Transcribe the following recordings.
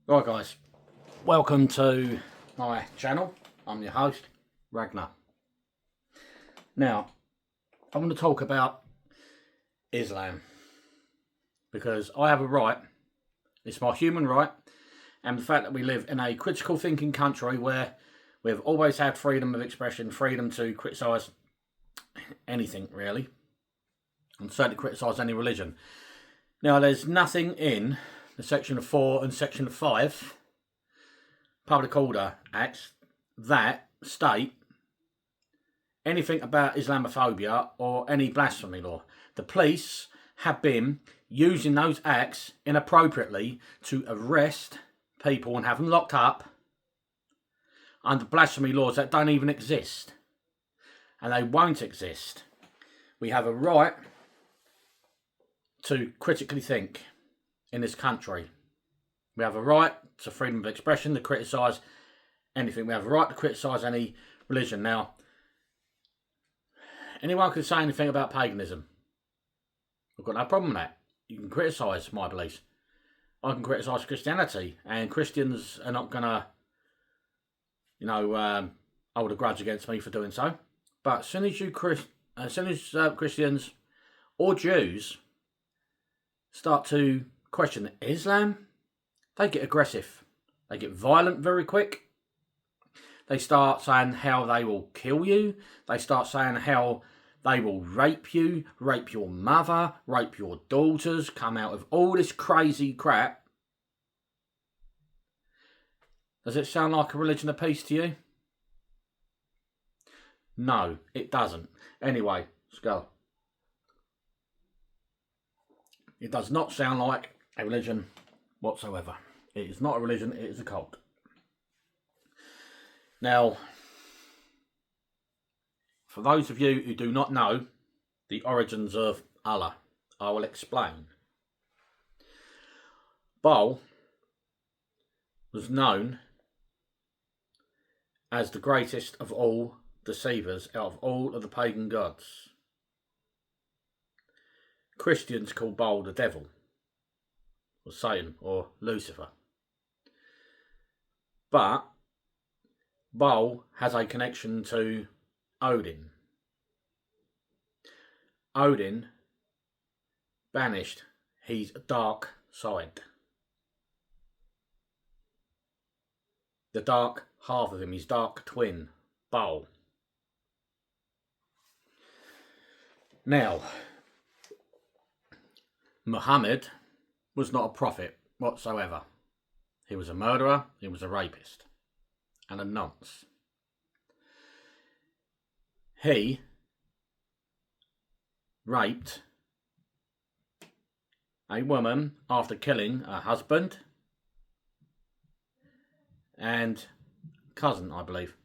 Right guys, welcome to my channel. I'm your host, Ragnar. Now, I want to talk about Islam because I have a right, it's my human right, and the fact that we live in a critical thinking country where we've always had freedom of expression, freedom to criticise anything really, and certainly criticise any religion. Now, there's nothing in the section 4 and section 5 Public Order Acts that state anything about Islamophobia or any blasphemy law. The police have been using those acts inappropriately to arrest people and have them locked up under blasphemy laws that don't even exist. And they won't exist. We have a right to critically think in this country. We have a right to freedom of expression, to criticise anything. We have a right to criticise any religion. Now, anyone can say anything about paganism. I've got no problem with that. You can criticise my beliefs. I can criticise Christianity, and Christians are not going to, hold a grudge against me for doing so. But as soon as Christians or Jews start to question Islam, they get aggressive. They get violent very quick. They start saying how they will kill you. They start saying how they will rape you, rape your mother, rape your daughters, come out of all this crazy crap. Does it sound like a religion of peace to you? No, it doesn't. Anyway, let's go. It does not sound like a religion whatsoever. It is not a religion, it is a cult. Now, for those of you who do not know the origins of Allah, I will explain. Baal was known as the greatest of all deceivers out of all of the pagan gods. Christians call Baal the devil, or Satan, or Lucifer. But Baal has a connection to Odin. Odin banished his dark side. The dark half of him, his dark twin, Baal. Now, Muhammad was not a prophet whatsoever. He was a murderer, he was a rapist, and a nonce. He raped a woman after killing her husband and cousin, I believe.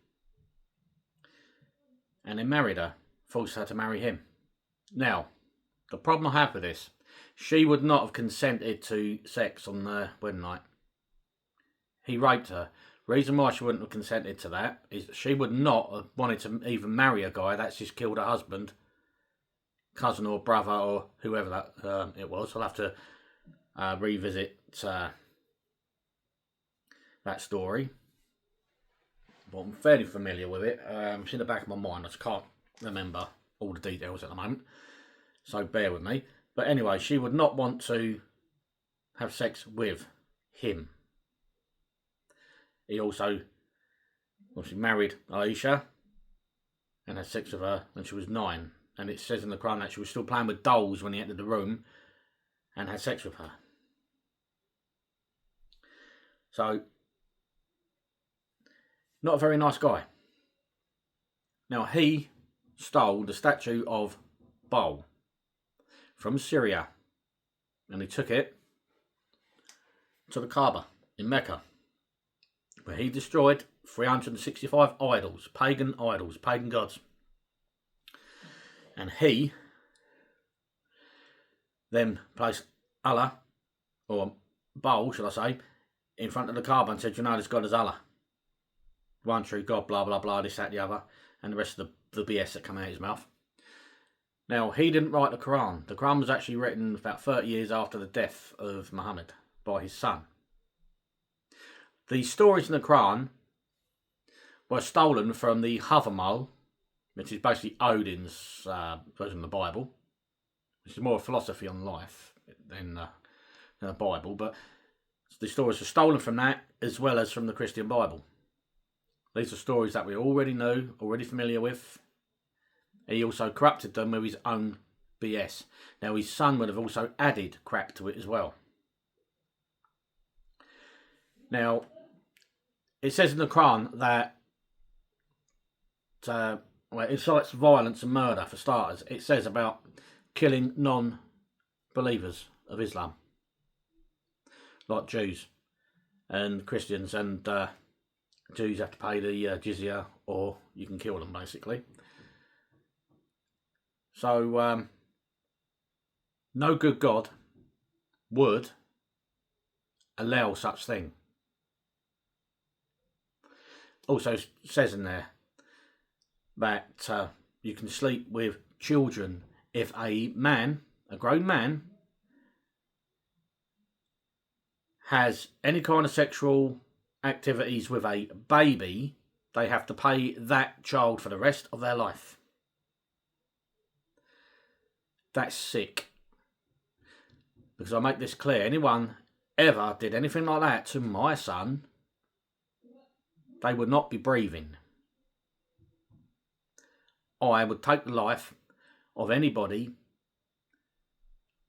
And he married her, forced her to marry him. Now, the problem I have with this, she would not have consented to sex on the wedding night. He raped her. Reason why she wouldn't have consented to that is that she would not have wanted to even marry a guy that's just killed her husband, cousin or brother or whoever that it was. I'll have to revisit that story. But I'm fairly familiar with it. It's in the back of my mind. I just can't remember all the details at the moment. So bear with me. But anyway, she would not want to have sex with him. He also obviously married Aisha and had sex with her when she was 9. And it says in the Quran that she was still playing with dolls when he entered the room and had sex with her. So, not a very nice guy. Now, he stole the statue of Baal from Syria, and he took it to the Kaaba in Mecca, where he destroyed 365 idols, pagan gods. And he then placed Allah, or Baal, should I say, in front of the Kaaba and said, you know, this God is Allah. One true God, blah, blah, blah, this, that, the other, and the rest of the BS that come out of his mouth. Now, he didn't write the Quran. The Quran was actually written about 30 years after the death of Muhammad by his son. The stories in the Quran were stolen from the Havamal, which is basically Odin's version of the Bible, which is more a philosophy on life than the Bible. But the stories are stolen from that, as well as from the Christian Bible. These are stories that we already knew, already familiar with. He also corrupted them with his own BS. Now, his son would have also added crap to it as well. Now, it says in the Quran that it incites violence and murder, for starters. It says about killing non-believers of Islam, like Jews and Christians, and Jews have to pay the jizya, or you can kill them, basically. So, no good God would allow such thing. Also says in there that you can sleep with children if a grown man, has any kind of sexual activities with a baby. They have to pay that child for the rest of their life. That's sick. Because I make this clear, anyone ever did anything like that to my son, they would not be breathing. I would take the life of anybody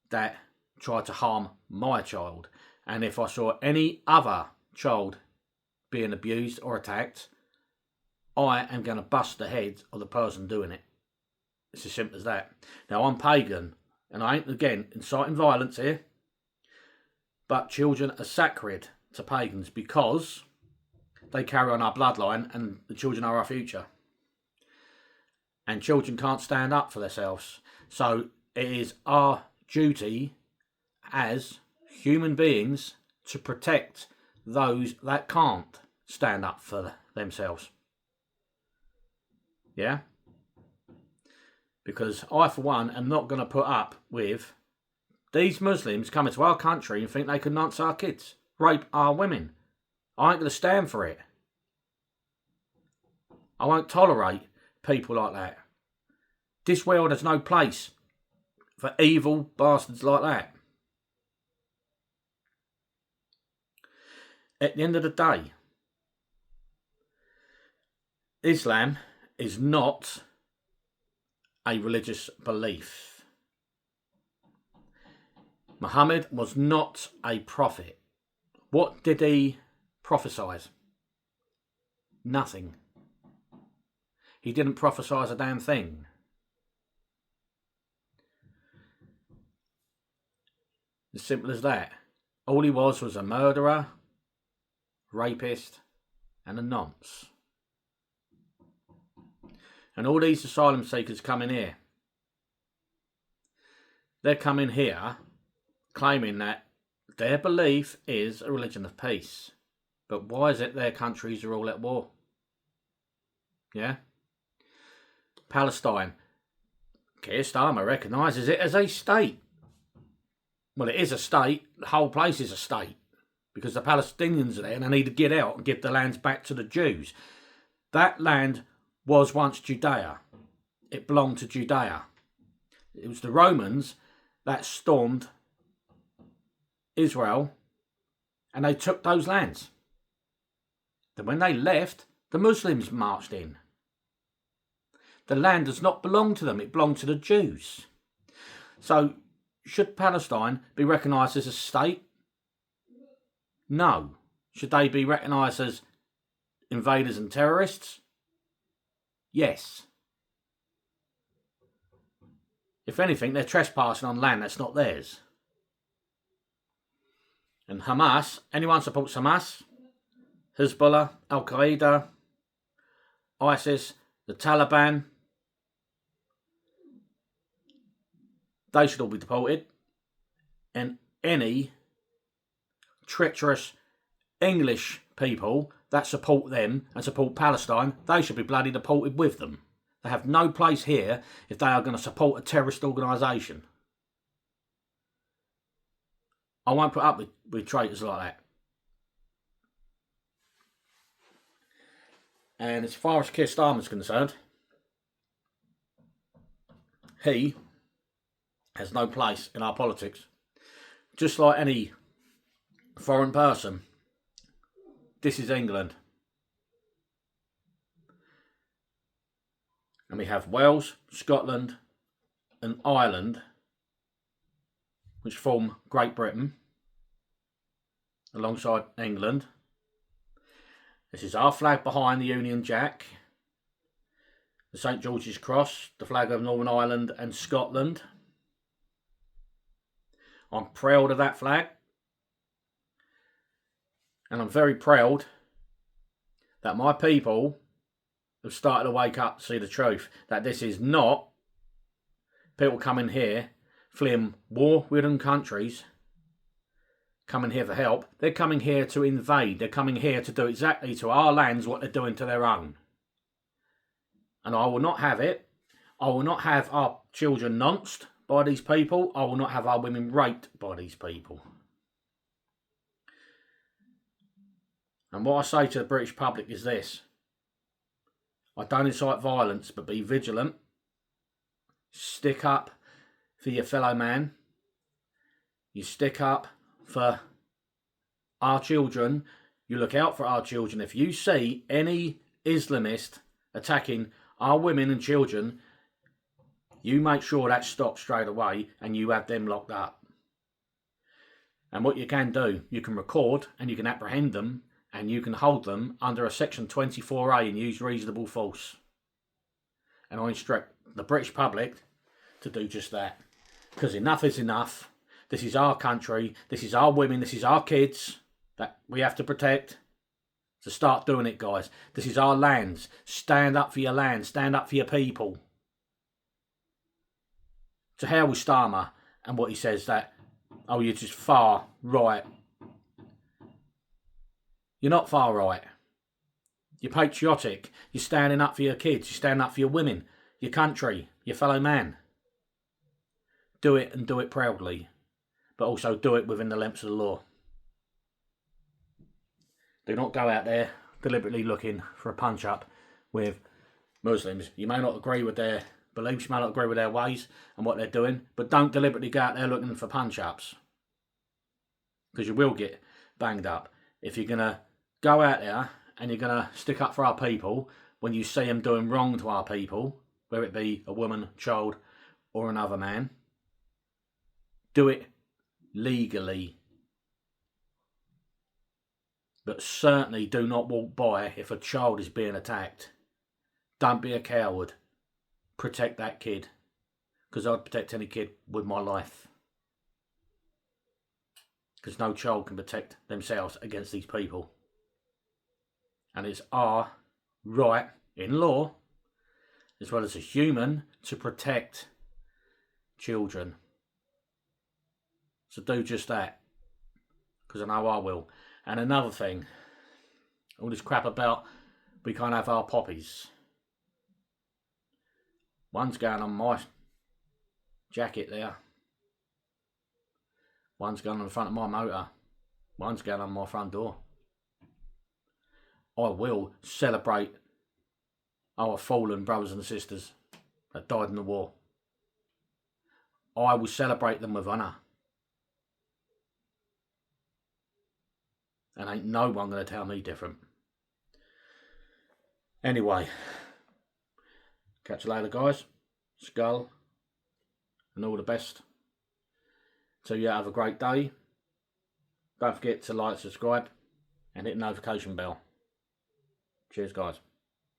that tried to harm my child. And if I saw any other child being abused or attacked, I am going to bust the head of the person doing it. It's as simple as that. Now, I'm pagan, and I ain't, again, inciting violence here, but children are sacred to pagans because they carry on our bloodline, and the children are our future. And children can't stand up for themselves. So it is our duty as human beings to protect those that can't stand up for themselves. Yeah? Because I, for one, am not going to put up with these Muslims coming to our country and think they can nonce our kids, rape our women. I ain't going to stand for it. I won't tolerate people like that. This world has no place for evil bastards like that. At the end of the day, Islam is not a religious belief. Muhammad was not a prophet. What did he prophesy? Nothing. He didn't prophesy a damn thing. As simple as that. All he was a murderer, rapist, and a nonce. And all these asylum seekers come in here. They're coming here claiming that their belief is a religion of peace. But why is it their countries are all at war? Yeah? Palestine. Keir Starmer recognises it as a state. Well, it is a state. The whole place is a state. Because the Palestinians are there and they need to get out and give the lands back to the Jews. That land was once Judea. It belonged to Judea. It was the Romans that stormed Israel and they took those lands. Then when they left, the Muslims marched in. The land does not belong to them. It belonged to the Jews. So, should Palestine be recognised as a state? No. Should they be recognised as invaders and terrorists? Yes. If anything, they're trespassing on land that's not theirs. And Hamas, anyone supports Hamas, Hezbollah, Al-Qaeda, ISIS, the Taliban, they should all be deported. And any treacherous English people that support them and support Palestine, they should be bloody deported with them. They have no place here if they are going to support a terrorist organisation. I won't put up with traitors like that. And as far as Keir Starmer's concerned, he has no place in our politics. Just like any foreign person, this is England. And we have Wales, Scotland and Ireland, which form Great Britain, alongside England. This is our flag behind the Union Jack, the St George's Cross, the flag of Northern Ireland and Scotland. I'm proud of that flag. And I'm very proud that my people have started to wake up to see the truth. That this is not people coming here, fleeing war-ridden countries, coming here for help. They're coming here to invade. They're coming here to do exactly to our lands what they're doing to their own. And I will not have it. I will not have our children nonced by these people. I will not have our women raped by these people. And what I say to the British public is this. I don't incite violence, but be vigilant. Stick up for your fellow man. You stick up for our children. You look out for our children. If you see any Islamist attacking our women and children, you make sure that stops straight away and you have them locked up. And what you can do, you can record and you can apprehend them and you can hold them under a section 24A and use reasonable force. And I instruct the British public to do just that. Because enough is enough. This is our country. This is our women. This is our kids that we have to protect. So start doing it, guys. This is our lands. Stand up for your land. Stand up for your people. To hell with Starmer and what he says that, oh, you're just far right. You're not far right. You're patriotic. You're standing up for your kids. You're standing up for your women, your country, your fellow man. Do it and do it proudly. But also do it within the limits of the law. Do not go out there deliberately looking for a punch-up with Muslims. You may not agree with their beliefs, you may not agree with their ways and what they're doing, but don't deliberately go out there looking for punch-ups. Because you will get banged up. If you're going to go out there and you're going to stick up for our people when you see them doing wrong to our people, whether it be a woman, child or another man, do it legally. But certainly do not walk by if a child is being attacked. Don't be a coward. Protect that kid. Because I'd protect any kid with my life. Because no child can protect themselves against these people. And it's our right in law, as well as a human, to protect children. So do just that. Because I know I will. And another thing, all this crap about we can't have our poppies. One's going on my jacket there. One's going on the front of my motor. One's going on my front door. I will celebrate our fallen brothers and sisters that died in the war. I will celebrate them with honour. And ain't no one going to tell me different. Anyway, catch you later, guys. Skull. And all the best. So yeah, have a great day. Don't forget to like, subscribe, and hit the notification bell. Cheers, guys.